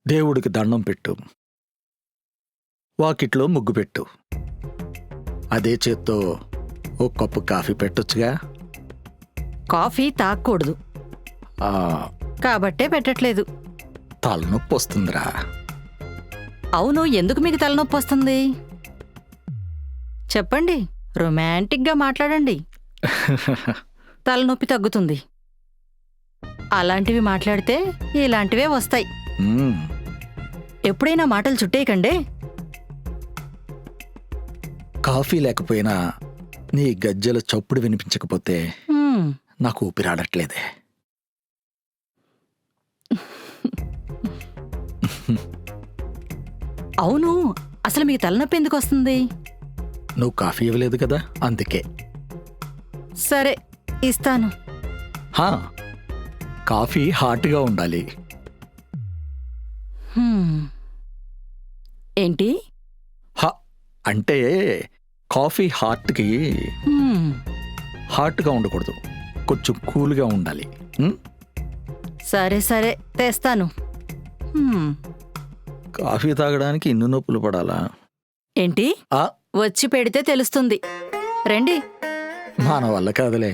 దేవుడికి దండం పెట్టు, వాకిట్లో ముగ్గు పెట్టు, అదే చేత్తో ఓ కప్పు కాఫీ పెట్టొచ్చుగా. కాఫీ తాగకూడదు ఆ, కాబట్టే పెట్టట్లేదు. తలనొప్పి వస్తుందిరా. అవును, ఎందుకు మీకు తలనొప్పి వస్తుంది? చెప్పండి, రొమాంటిక్గా మాట్లాడండి, తలనొప్పి తగ్గుతుంది. అలాంటివి మాట్లాడితే ఇలాంటివే వస్తాయి. మ్మ్. ఎప్పుడైనా మాటలు చుట్టేయకండే. కాఫీ లేకపోయినా నీ గజ్జెల చప్పుడు వినిపించకపోతే హ్మ్, నాకు ఊపిరాడట్లేదే. అవును, అసలు మీకు తలనొప్పి ఎందుకు వస్తుంది? నువ్వు కాఫీ ఇవ్వలేదు కదా, అందుకే. సరే, ఇస్తాను. హా, కాఫీ హాట్గా ఉండాలి. హ్మ్. ఏంటి? అంటే కాఫీ హాట్కి హ్మ్, హాట్గా ఉండకూడదు, కొంచెం కూల్గా ఉండాలి. మ్? సరే సరే, తెస్తాను. హ్మ్. కాఫీ తాగడానికి ఇన్ని నొప్పులు పడాలా? ఏంటి? ఆ, వచ్చి పెడితే తెలుస్తుంది. రండి. మన వల్ల కాదులే.